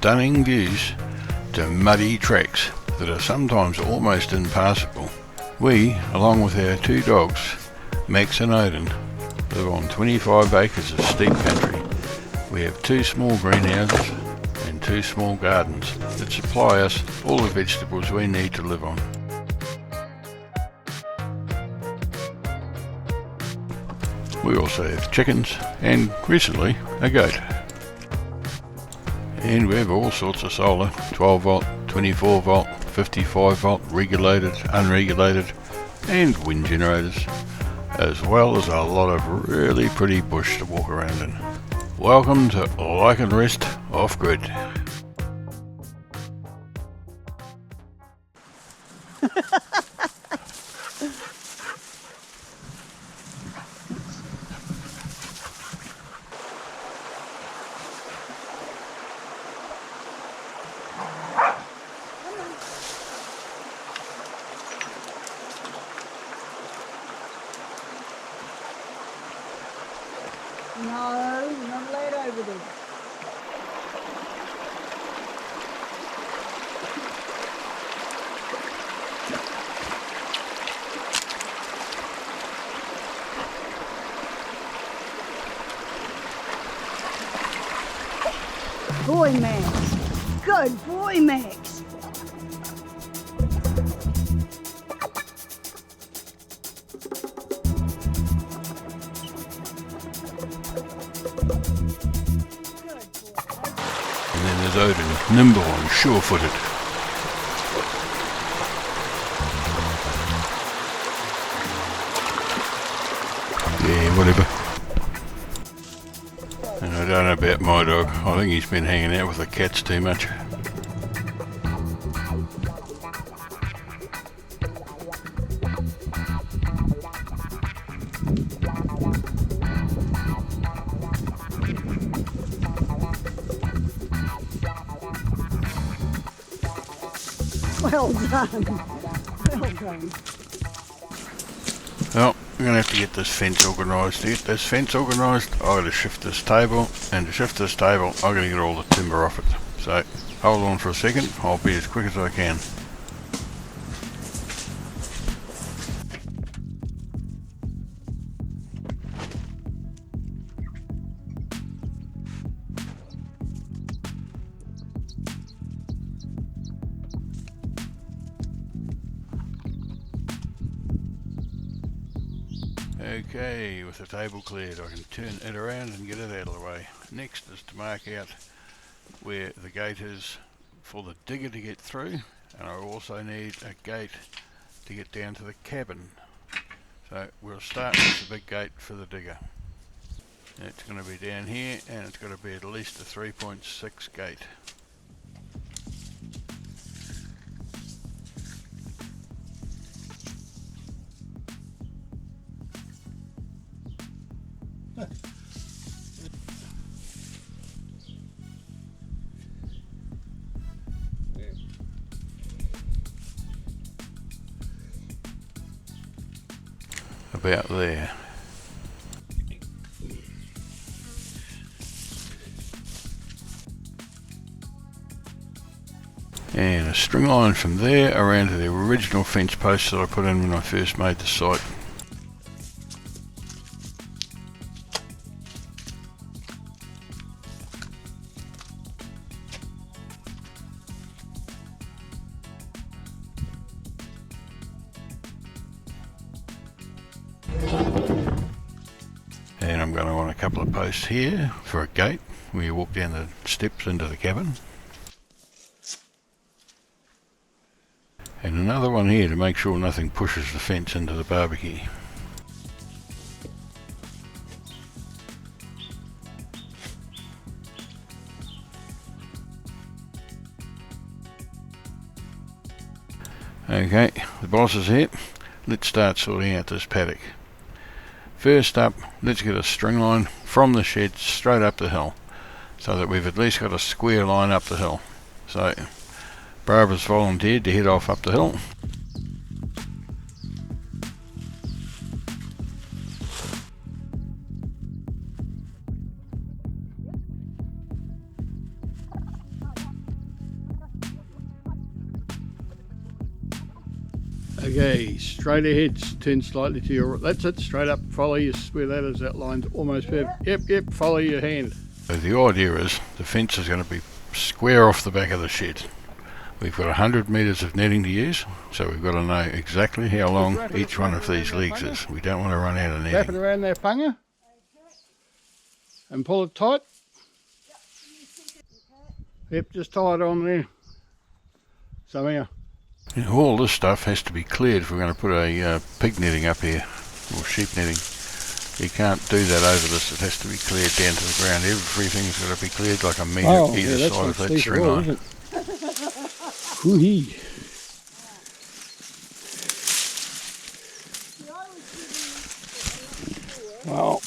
stunning views to muddy tracks that are sometimes almost impassable. We, along with our two dogs, Max and Odin, live on 25 acres of steep country. We have 2 small greenhouses and 2 small gardens that supply us all the vegetables we need to live on. We also have chickens and, recently, a goat. And we have all sorts of solar, 12 volt, 24 volt, 55 volt, regulated, unregulated, and wind generators, as well as a lot of really pretty bush to walk around in. Welcome to Like and Rest Off Grid. No, not laid over there. Boy, Max. Good boy, Max. And then there's Odin, nimble and sure-footed. Yeah, whatever. And I don't know about my dog. I think he's been hanging out with the cats too much. Well done. Well done. Well, we're going to have to get this fence organised. To get this fence organised, I've got to shift this table, and to shift this table, I've got to get all the timber off it. So, hold on for a second, I'll be as quick as I can. Okay, with the table cleared, I can turn it around and get it out of the way. Next is to mark out where the gate is for the digger to get through, and I also need a gate to get down to the cabin. So we'll start with the big gate for the digger. It's going to be down here, and it's got to be at least a 3.6 gate. About there. And a string line from there around to the original fence posts that I put in when I first made the site. And I'm going to want a couple of posts here for a gate where you walk down the steps into the cabin. And another one here to make sure nothing pushes the fence into the barbecue. Okay, the boss is here. Let's start sorting out this paddock. First up, let's get a string line from the shed straight up the hill, so that we've at least got a square line up the hill. So, Barbara's volunteered to head off up the hill. Okay, straight ahead, turn slightly to your right. That's it, straight up, follow your, where that is, that line's almost perfect. Yep, follow your hand. So the idea is the fence is going to be square off the back of the shed. We've got 100 metres of netting to use, so we've got to know exactly how long each one of these legs is. We don't want to run out of Wrap it netting. around that panga and pull it tight. Yep, just tie it on there. Somehow. And all this stuff has to be cleared if we're going to put a pig netting up here, or sheep netting. You can't do that over this, it has to be cleared down to the ground. Everything's got to be cleared like a metre either side of that string line. Hoo-hee. Well,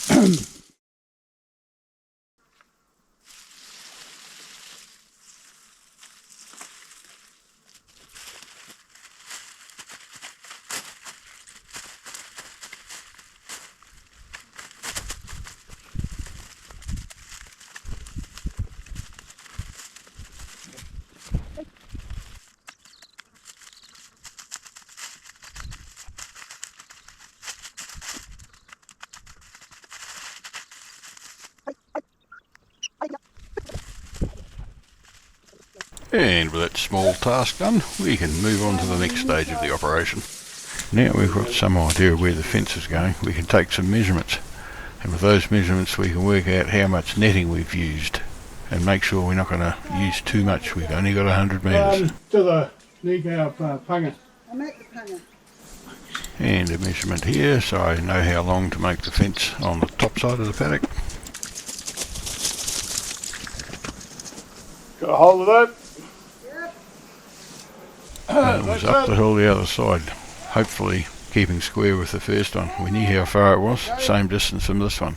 'And with that small task done, we can move on to the next stage of the operation. Now we've got some idea of where the fence is going, we can take some measurements. And with those measurements we can work out how much netting we've used and make sure we're not going to use too much. We've only got 100 metres. to the Nikau panga. I'm at the panga. And a measurement here, so I know how long to make the fence on the top side of the paddock. Got a hold of that? And it was up the hill the other side, hopefully keeping square with the first one. We knew how far it was, same distance from this one.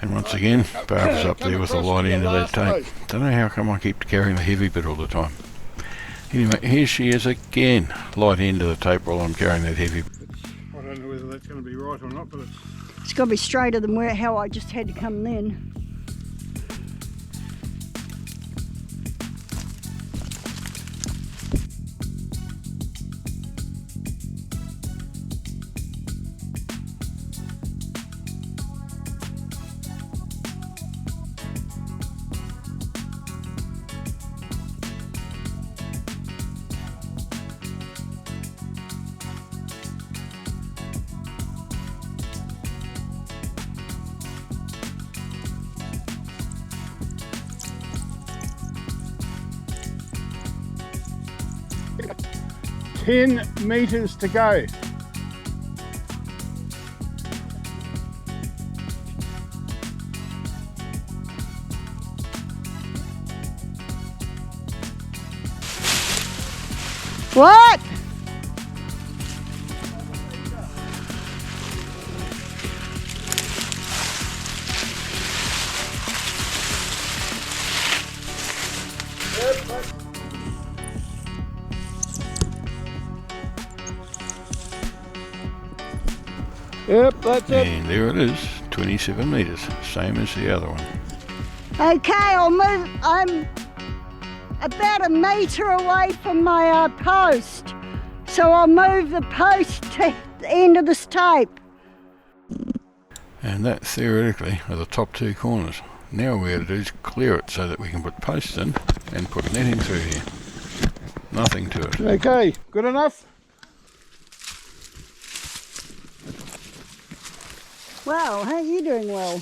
And once again, Barbara's up there with the light end of that tape. Don't know how come I keep carrying the heavy bit all the time. Anyway, here she is again, light end of the tape while I'm carrying that heavy bit. I don't know whether that's going to be right or not, but It's got to be straighter than how I just had to come then. it's 10 metres to go. What? Yep, that's it. And there it is, 27 metres, same as the other one. Okay, I'll move. I'm about a metre away from my post. So I'll move the post to the end of this tape. And that theoretically are the top two corners. Now what we got to do is clear it so that we can put posts in and put netting through here. Nothing to it. Okay, good enough? Wow, how are you doing well?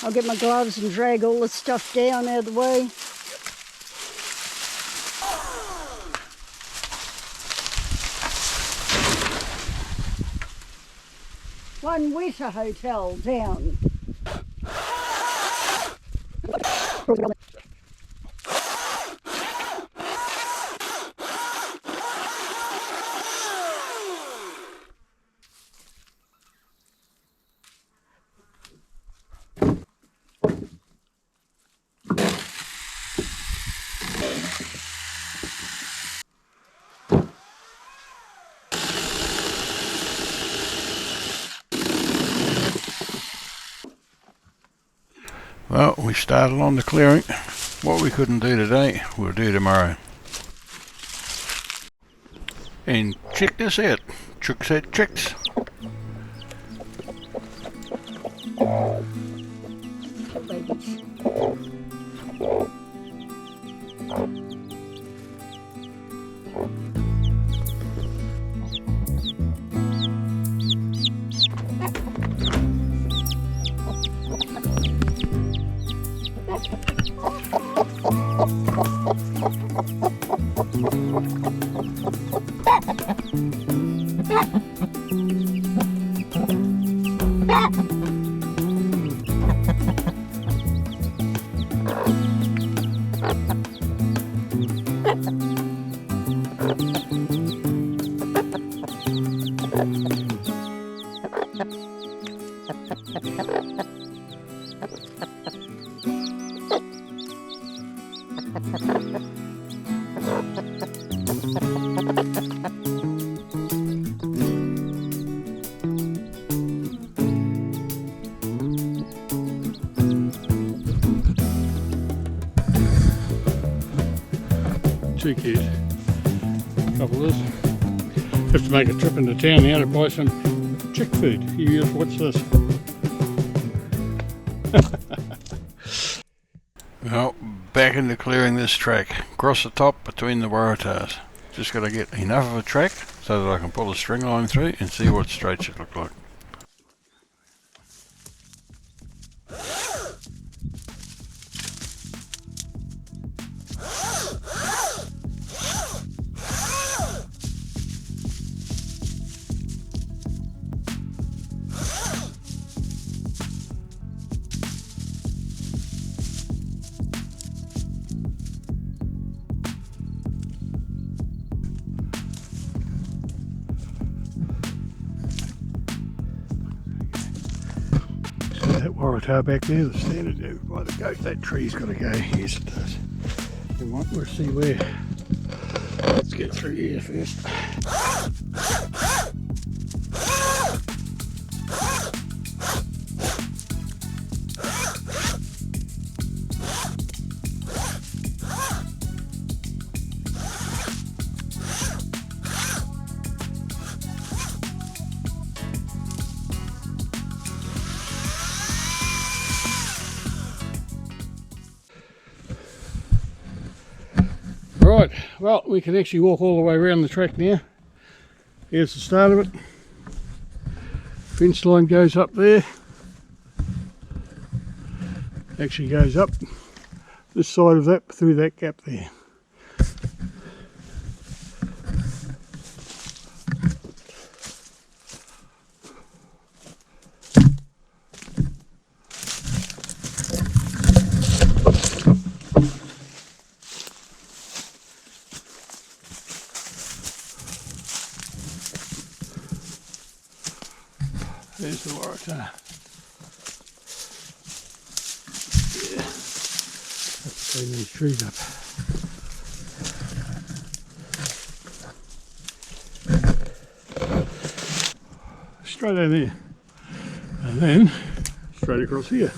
I'll get my gloves and drag all this stuff down out of the way. One wetter hotel down. Well, we started on the clearing. What we couldn't do today, we'll do tomorrow. And check this out. Chooks had chicks. Babies. Too cute. Couple of this. Have to make a trip into town now to buy some chick food. You just watch this. Well, back into clearing this track. Across the top between the waratahs. Just got to get enough of a track so that I can pull a string line through and see what straight should look like. That waratah back there, the standard there by the goat, that tree's got to go. Yes, it does. We'll see where. Let's get through here first. Right, well, we can actually walk all the way around the track now. Here's the start of it. Fence line goes up there. Actually goes up this side of that through that gap there. There's the waratah. Yeah. Let's clean these trees up. Straight down there. And then straight across here.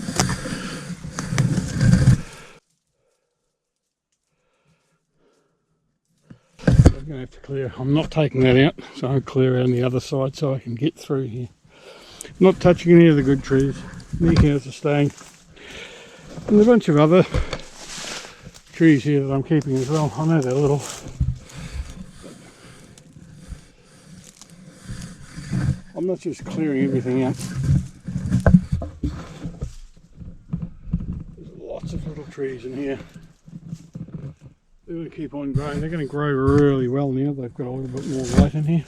I'm going to have to clear. I'm not taking that out, so I'll clear around the other side so I can get through here. Not touching any of the good trees. These cows are staying. And there's a bunch of other trees here that I'm keeping as well. I know they're little. I'm not just clearing everything out. There's lots of little trees in here. They're going to keep on growing. They're going to grow really well now. They've got a little bit more light in here.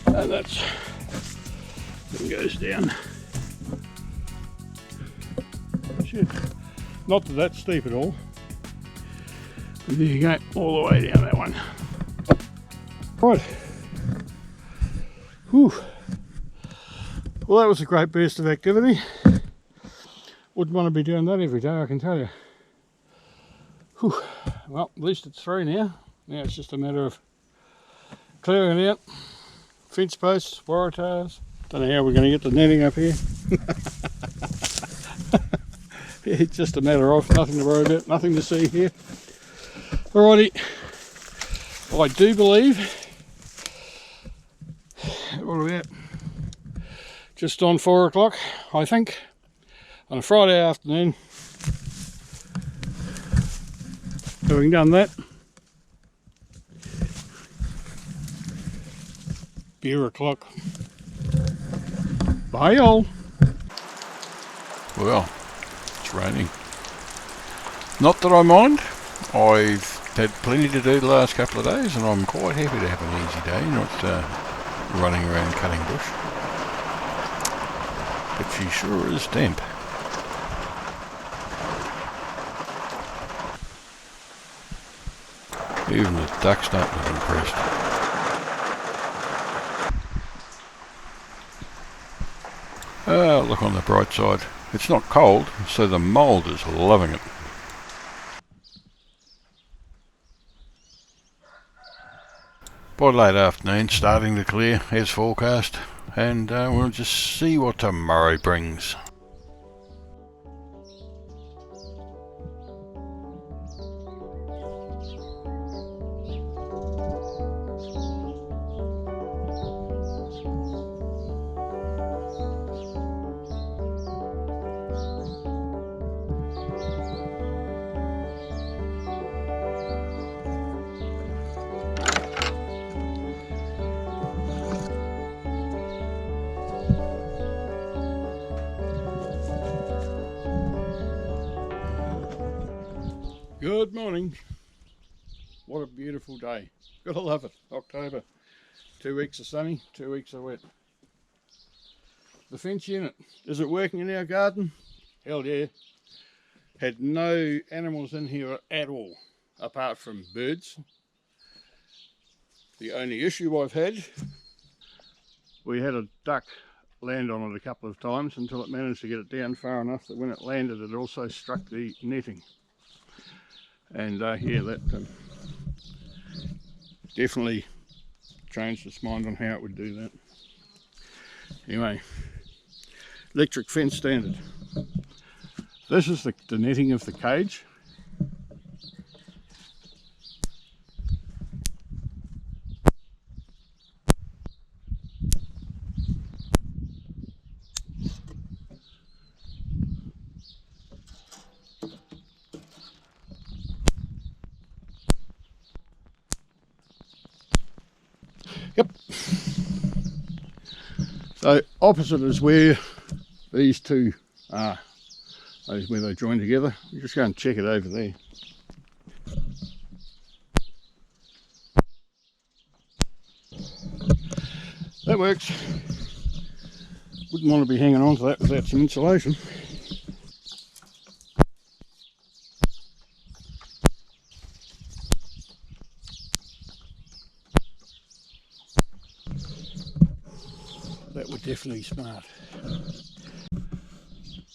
And that's it goes down. Not that that's steep at all. But there you go, all the way down that one. Right. Whew. Well, that was a great burst of activity. Wouldn't want to be doing that every day, I can tell you. Whew. Well, at least it's through now. Now it's just a matter of clearing it out. Fence posts, waratahs. Don't know how we're going to get the netting up here. It's just a matter of nothing to worry about, nothing to see here. Alrighty, I do believe, what about just on 4 o'clock, I think, on a Friday afternoon. Having done that, beer o'clock. Bye all. Well, it's raining. Not that I mind. I've had plenty to do the last couple of days, and I'm quite happy to have an easy day, not running around cutting bush. But she sure is damp. Even the ducks don't look impressed. Look on the bright side. It's not cold, so the mould is loving it. By late afternoon, starting to clear as forecast, and we'll just see what tomorrow brings. Good morning. What a beautiful day. Gotta love it. October. 2 weeks of sunny, 2 weeks of wet. The fence unit. Is it working in our garden? Hell yeah. Had no animals in here at all, apart from birds. The only issue I've had, we had a duck land on it a couple of times until it managed to get it down far enough that when it landed it also struck the netting. And yeah, that definitely changed its mind on how it would do that. Anyway, electric fence standard. This is the netting of the cage. Yep. So opposite is where these two are. Those where they join together. You just go and check it over there. That works. Wouldn't want to be hanging on to that without some insulation. That would definitely be smart.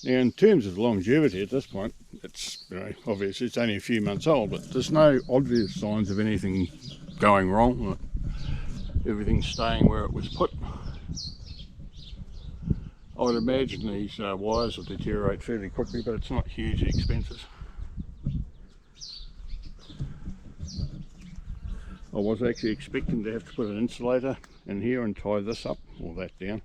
Now, in terms of longevity at this point, it's, you know, obviously it's only a few months old, but there's no obvious signs of anything going wrong. Everything's staying where it was put. I would imagine these wires will deteriorate fairly quickly, but it's not hugely expensive. I was actually expecting to have to put an insulator in here and tie this up, or that down,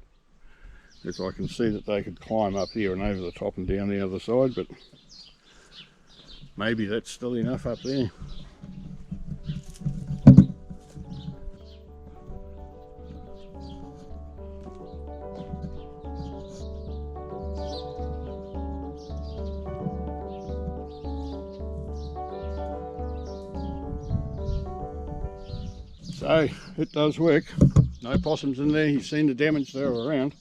because I can see that they could climb up here and over the top and down the other side, but maybe that's still enough up there. So it does work. No possums in there. You've seen the damage there around.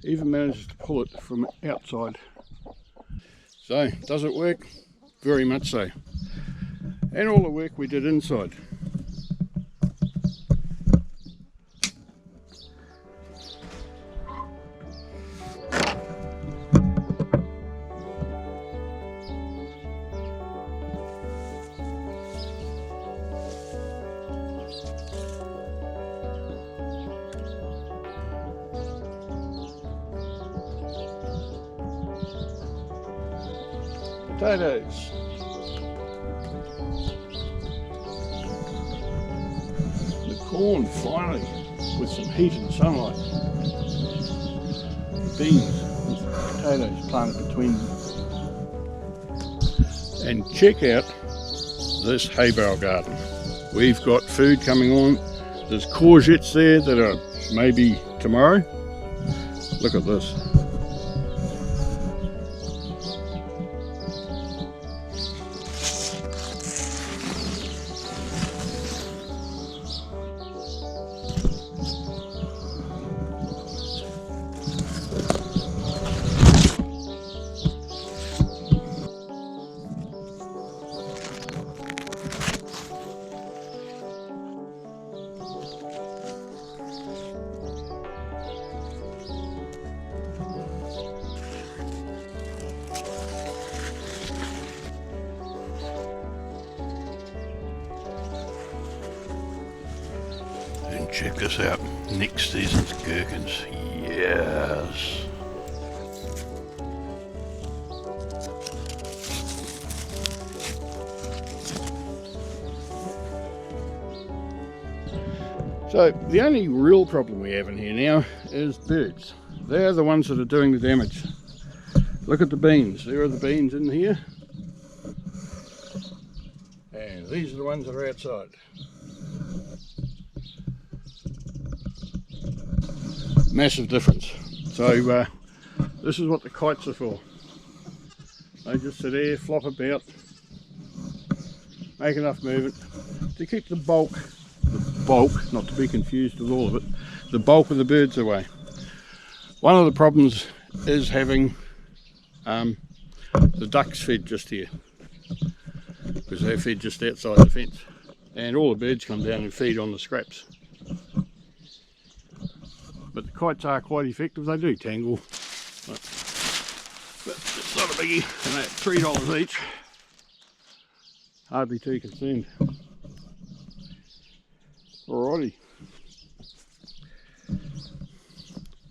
Even manages to pull it from outside. So does it work? Very much so. And all the work we did inside. Potatoes. The corn finally with some heat and sunlight. Beans with potatoes planted between them. And check out this hay bale garden. We've got food coming on. There's courgettes there that are maybe tomorrow. Look at this. And check this out, next season's gherkins, yes. So the only real problem we have in here now is birds. They're the ones that are doing the damage. Look at the beans, there are the beans in here. And these are the ones that are outside. Massive difference. So this is what the kites are for. They just sit there, flop about, make enough movement to keep the bulk, not to be confused with all of it, the bulk of the birds away. One of the problems is having the ducks fed just here, because they're fed just outside the fence, and all the birds come down and feed on the scraps. But the kites are quite effective. They do tangle, but it's not a biggie, and they're $3 each. Hardly too concerned. Alrighty.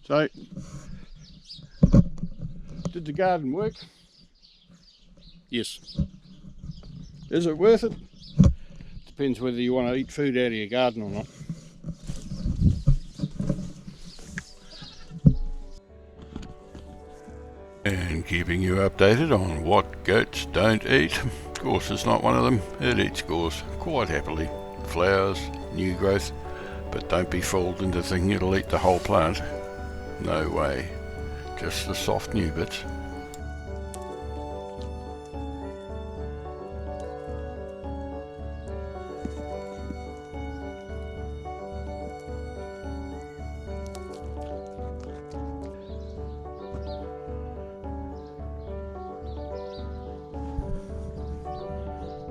So, did the garden work? Yes. Is it worth it? Depends whether you want to eat food out of your garden or not. And keeping you updated on what goats don't eat. Of course, it's not one of them. It eats gorse quite happily. Flowers, new growth, but don't be fooled into thinking it'll eat the whole plant. No way. Just the soft new bits.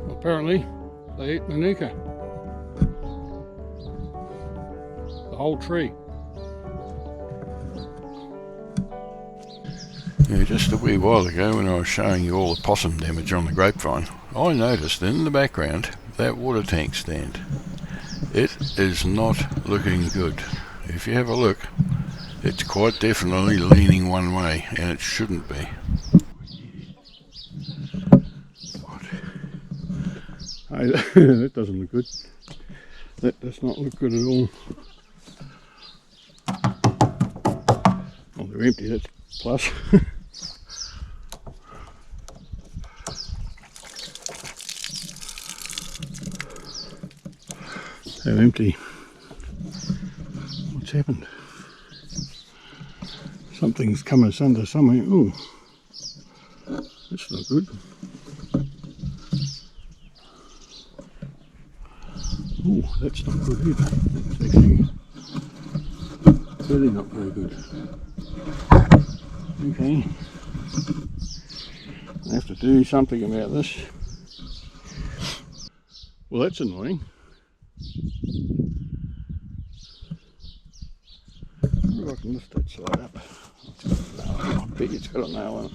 Apparently, they eat manuka. The whole tree. Yeah, just a wee while ago when I was showing you all the possum damage on the grapevine, I noticed in the background that water tank stand. It is not looking good. If you have a look, it's quite definitely leaning one way, and it shouldn't be. That doesn't look good. That does not look good at all. Oh, they're empty, that's plus. They're empty. What's happened? Something's come asunder somewhere. Oh, that's not good. Oh, that's not good either. That's actually really not very good. Okay, I have to do something about this. Well, that's annoying. I wonder if I can lift that side up. I bet it's got a nail in it.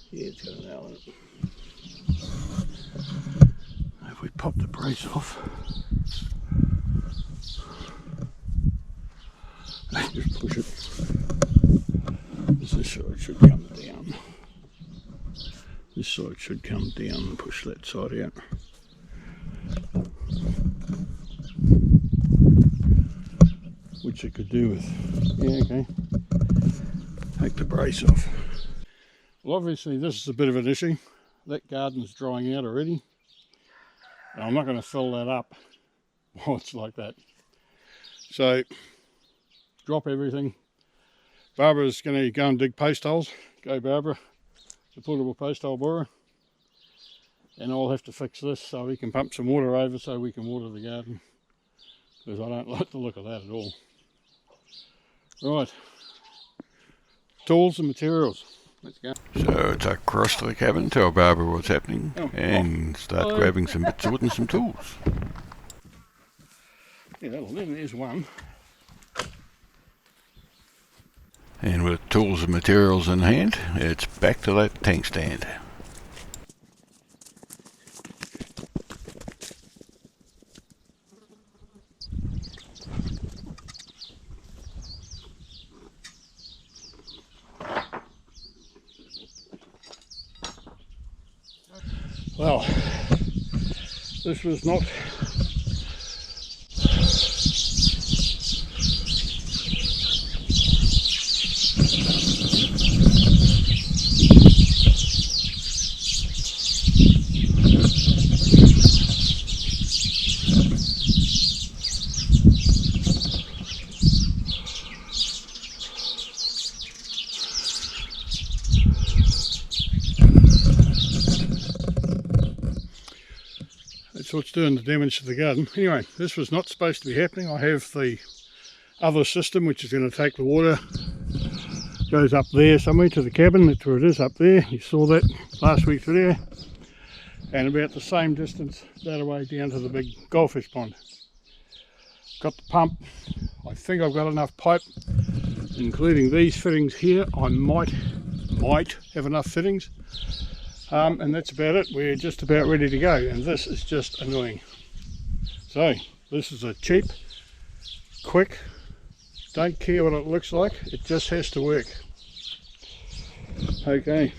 Yeah, it's got a nail in it. If we pop the brace off, just push it. This is sure it should come down. side should come down and push that side out. Which it could do with, yeah, okay, take the brace off. Well, obviously this is a bit of an issue. That garden's drying out already, and I'm not going to fill that up while it's like that. So drop everything. Barbara's going to go and dig post holes. Go Barbara, the portable post hole borer. And I'll have to fix this so we can pump some water over so we can water the garden, because I don't like the look of that at all. Right, tools and materials. Let's go. So it's across to the cabin, tell Barbara what's happening, and start grabbing some bits of wood and some tools. Yeah, well, there's one. And with tools and materials in hand, it's back to that tank stand. Well, this was not that's what's doing the damage to the garden. Anyway, this was not supposed to be happening. I have the other system which is going to take the water, goes up there somewhere to the cabin. That's where it is, up there. You saw that last week's video. And about the same distance that away down to the big goldfish pond. Got the pump. I think I've got enough pipe, including these fittings here. I might have enough fittings. And that's about it. We're just about ready to go, and this is just annoying. So this is a cheap, quick, don't care what it looks like, it just has to work. Okay.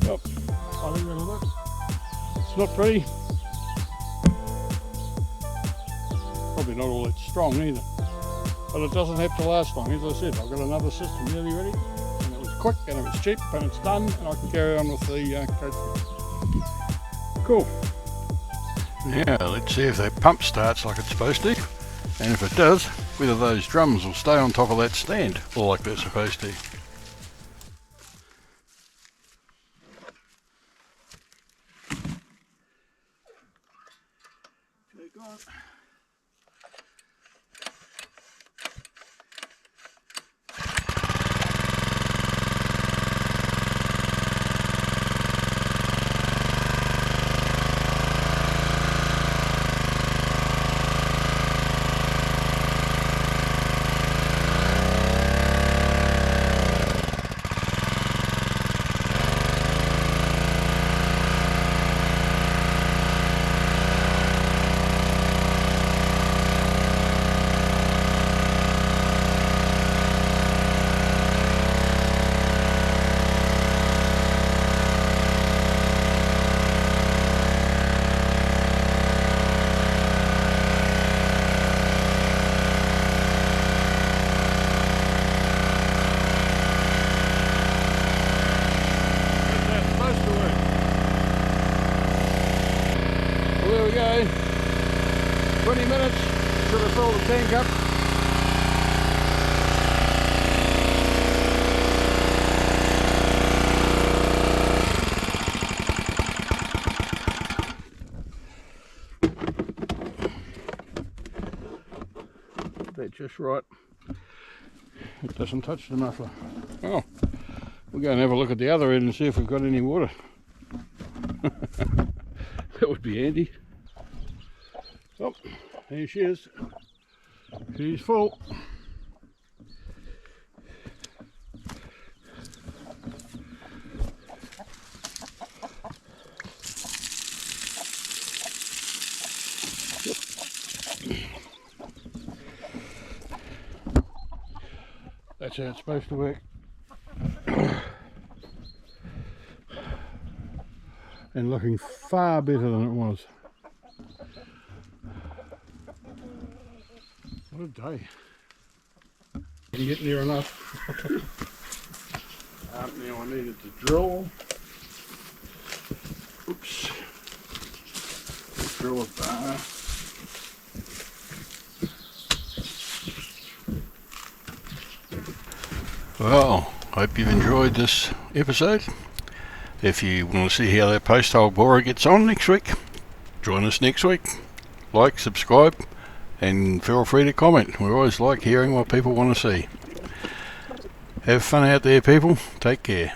Well, I think that'll look. It's not pretty. Probably not all that strong either. But it doesn't have to last long. As I said, I've got another system nearly ready. And it was quick and it was cheap and it's done, and I can carry on with the coach. Cool. Yeah, let's see if that pump starts like it's supposed to. And if it does, whether those drums will stay on top of that stand, or like they're supposed to. to fill the tank up. That's just right. It doesn't touch the muffler. Oh, we'll go and have a look at the other end and see if we've got any water. That would be handy. Oh, there she is. She's full. That's how it's supposed to work. And looking far better than it was. What a day. Didn't get near enough. Now I needed to drill. Oops. Drill a bar. Well, hope you've enjoyed this episode. If you want to see how that post hole borer gets on next week, join us next week. Like, subscribe, and feel free to comment. We always like hearing what people want to see. Have fun out there, people. Take care.